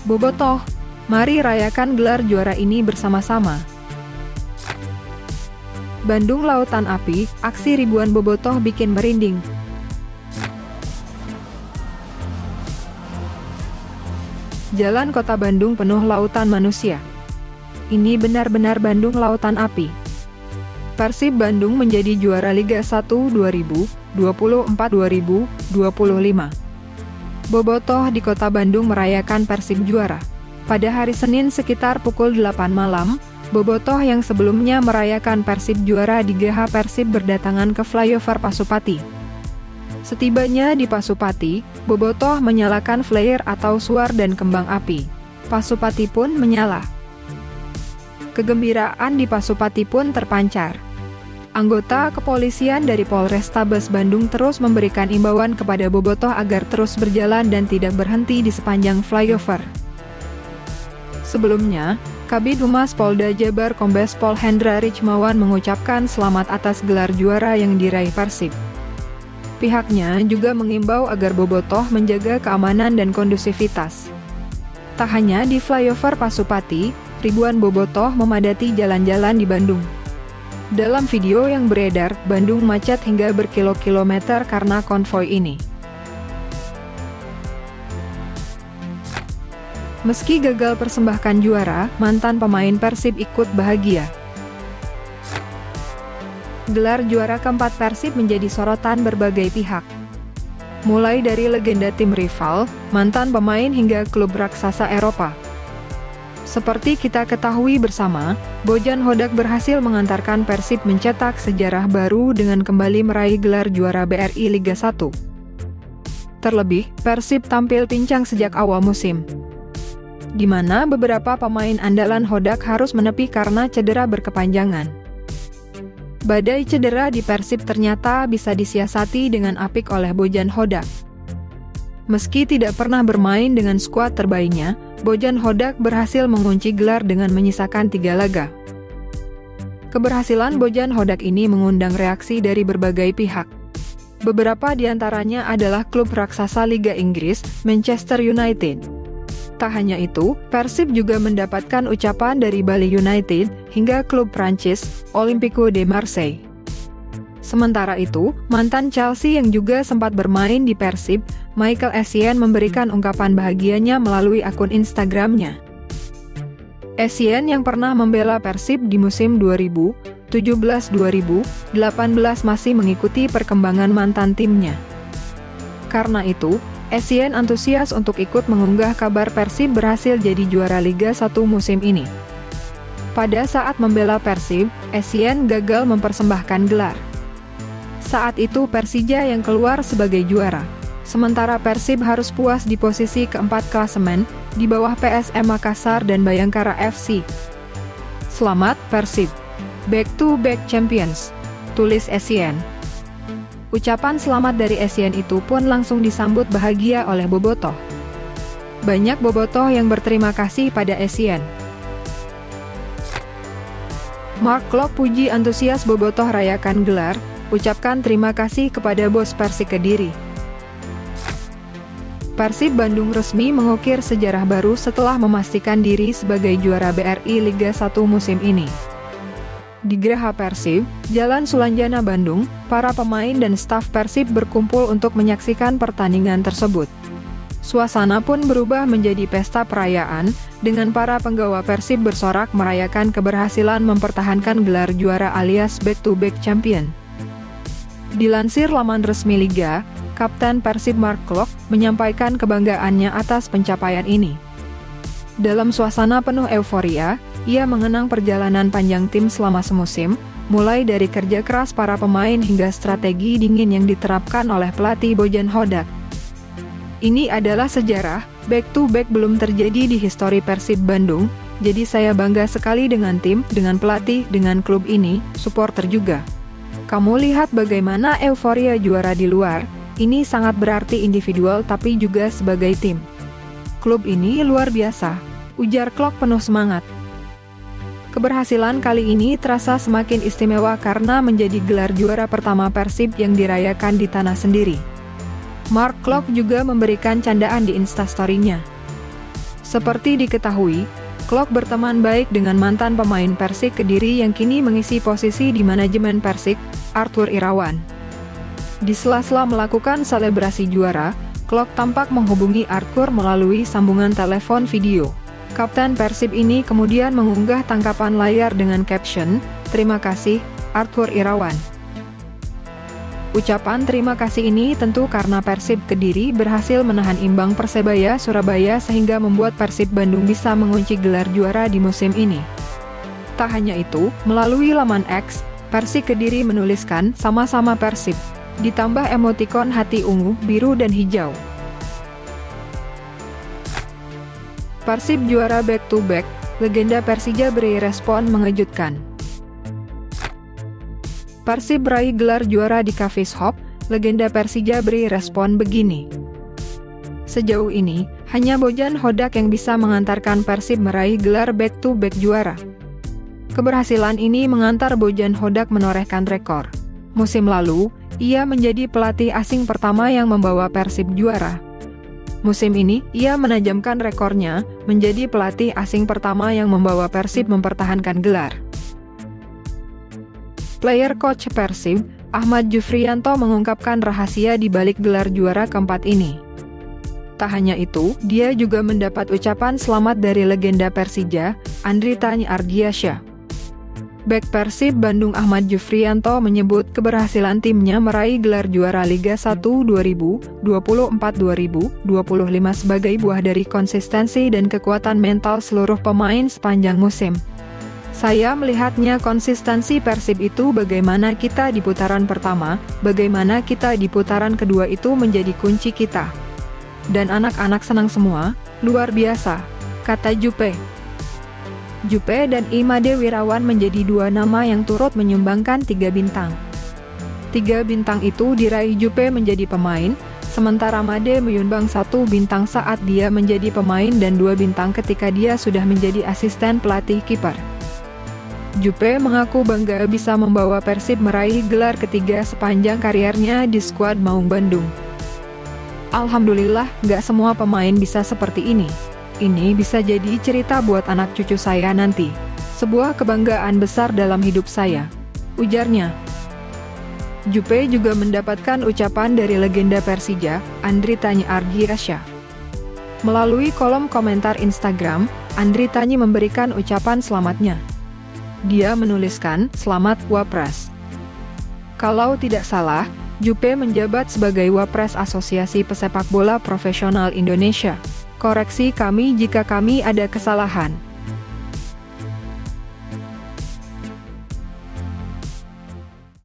Bobotoh, mari rayakan gelar juara ini bersama-sama. Bandung Lautan Api, aksi ribuan bobotoh bikin merinding. Jalan kota Bandung penuh lautan manusia. Ini benar-benar Bandung Lautan Api. Persib Bandung menjadi juara Liga 1 2024-2025. Bobotoh di kota Bandung merayakan Persib juara. Pada hari Senin sekitar pukul 8 malam, bobotoh yang sebelumnya merayakan Persib juara di GH Persib berdatangan ke flyover Pasupati. Setibanya di Pasupati, bobotoh menyalakan flare atau suar dan kembang api. Pasupati pun menyala. Kegembiraan di Pasupati pun terpancar. Anggota kepolisian dari Polrestabes Bandung terus memberikan imbauan kepada bobotoh agar terus berjalan dan tidak berhenti di sepanjang flyover. Sebelumnya, Kabid Humas Polda Jabar Kombes Pol Hendra Richmawan mengucapkan selamat atas gelar juara yang diraih Persib. Pihaknya juga mengimbau agar bobotoh menjaga keamanan dan kondusivitas. Tak hanya di flyover Pasupati, ribuan bobotoh memadati jalan-jalan di Bandung. Dalam video yang beredar, Bandung macet hingga berkilo-kilometer karena konvoi ini. Meski gagal persembahkan juara, mantan pemain Persib ikut bahagia. Gelar juara keempat Persib menjadi sorotan berbagai pihak. Mulai dari legenda tim rival, mantan pemain hingga klub raksasa Eropa. Seperti kita ketahui bersama, Bojan Hodak berhasil mengantarkan Persib mencetak sejarah baru dengan kembali meraih gelar juara BRI Liga 1. Terlebih, Persib tampil pincang sejak awal musim, di mana beberapa pemain andalan Hodak harus menepi karena cedera berkepanjangan. Badai cedera di Persib ternyata bisa disiasati dengan apik oleh Bojan Hodak. Meski tidak pernah bermain dengan skuad terbaiknya, Bojan Hodak berhasil mengunci gelar dengan menyisakan 3 laga. Keberhasilan Bojan Hodak ini mengundang reaksi dari berbagai pihak. Beberapa di antaranya adalah klub raksasa Liga Inggris, Manchester United. Tak hanya itu, Persib juga mendapatkan ucapan dari Bali United hingga klub Prancis, Olympique de Marseille. Sementara itu, mantan Chelsea yang juga sempat bermain di Persib, Michael Essien memberikan ungkapan bahagianya melalui akun Instagramnya. Essien yang pernah membela Persib di musim 2017-2018 masih mengikuti perkembangan mantan timnya. Karena itu, Essien antusias untuk ikut mengunggah kabar Persib berhasil jadi juara Liga 1 musim ini. Pada saat membela Persib, Essien gagal mempersembahkan gelar. Saat itu Persija yang keluar sebagai juara. Sementara Persib harus puas di posisi keempat klasemen, di bawah PSM Makassar dan Bayangkara FC. Selamat Persib, back-to-back champions, tulis Essien. Ucapan selamat dari Essien itu pun langsung disambut bahagia oleh bobotoh. Banyak bobotoh yang berterima kasih pada Essien. Mark Klok puji antusias bobotoh rayakan gelar, ucapkan terima kasih kepada bos Persik Kediri. Persib Bandung resmi mengukir sejarah baru setelah memastikan diri sebagai juara BRI Liga 1 musim ini. Di Geraha Persib, Jalan Sulanjana Bandung, para pemain dan staf Persib berkumpul untuk menyaksikan pertandingan tersebut. Suasana pun berubah menjadi pesta perayaan, dengan para penggawa Persib bersorak merayakan keberhasilan mempertahankan gelar juara alias back-to-back champion. Dilansir laman resmi Liga, Kapten Persib Mark Klok menyampaikan kebanggaannya atas pencapaian ini. Dalam suasana penuh euforia, ia mengenang perjalanan panjang tim selama semusim, mulai dari kerja keras para pemain hingga strategi dingin yang diterapkan oleh pelatih Bojan Hodak. Ini adalah sejarah, back-to-back belum terjadi di histori Persib Bandung, jadi saya bangga sekali dengan tim, dengan pelatih, dengan klub ini, supporter juga. Kamu lihat bagaimana euforia juara di luar, ini sangat berarti individual tapi juga sebagai tim. Klub ini luar biasa, ujar Klok penuh semangat. Keberhasilan kali ini terasa semakin istimewa karena menjadi gelar juara pertama Persib yang dirayakan di tanah sendiri. Mark Klok juga memberikan candaan di Instastory-nya. Seperti diketahui, Klok berteman baik dengan mantan pemain Persik Kediri yang kini mengisi posisi di manajemen Persik, Arthur Irawan. Di sela-sela melakukan selebrasi juara, Klok tampak menghubungi Arthur melalui sambungan telepon video. Kapten Persib ini kemudian mengunggah tangkapan layar dengan caption, "Terima kasih, Arthur Irawan." Ucapan terima kasih ini tentu karena Persib Kediri berhasil menahan imbang Persebaya Surabaya sehingga membuat Persib Bandung bisa mengunci gelar juara di musim ini. Tak hanya itu, melalui laman X, Persib Kediri menuliskan "Sama-sama Persib", ditambah emotikon hati ungu, biru dan hijau. Persib juara back-to-back, legenda Persija beri respon mengejutkan. Persib meraih gelar juara di Cafés Hop, legenda Persija beri respon begini. Sejauh ini, hanya Bojan Hodak yang bisa mengantarkan Persib meraih gelar back-to-back juara. Keberhasilan ini mengantar Bojan Hodak menorehkan rekor. Musim lalu, ia menjadi pelatih asing pertama yang membawa Persib juara. Musim ini, ia menajamkan rekornya, menjadi pelatih asing pertama yang membawa Persib mempertahankan gelar. Player coach Persib, Ahmad Jufriyanto mengungkapkan rahasia di balik gelar juara keempat ini. Tak hanya itu, dia juga mendapat ucapan selamat dari legenda Persija, Andrita Ardiansyah. Bek Persib Bandung Ahmad Jufriyanto menyebut keberhasilan timnya meraih gelar juara Liga 1 2024-2025 sebagai buah dari konsistensi dan kekuatan mental seluruh pemain sepanjang musim. Saya melihatnya konsistensi Persib itu bagaimana kita di putaran pertama, bagaimana kita di putaran kedua itu menjadi kunci kita. Dan anak-anak senang semua, luar biasa, kata Jupe. Jupe dan Imade Wirawan menjadi dua nama yang turut menyumbangkan 3 bintang. 3 bintang itu diraih Jupe menjadi pemain, sementara Made menyumbang 1 bintang saat dia menjadi pemain dan 2 bintang ketika dia sudah menjadi asisten pelatih kiper. Jupe mengaku bangga bisa membawa Persib meraih gelar ketiga sepanjang kariernya di skuad Maung Bandung. Alhamdulillah, gak semua pemain bisa seperti ini. Ini bisa jadi cerita buat anak cucu saya nanti. Sebuah kebanggaan besar dalam hidup saya, ujarnya. Jupe juga mendapatkan ucapan dari legenda Persija, Andrita Ardiansyah. Melalui kolom komentar Instagram, Andrita memberikan ucapan selamatnya. Dia menuliskan, "Selamat Wapres." Kalau tidak salah, Jupe menjabat sebagai Wapres Asosiasi Pesepak Bola Profesional Indonesia. Koreksi kami jika kami ada kesalahan.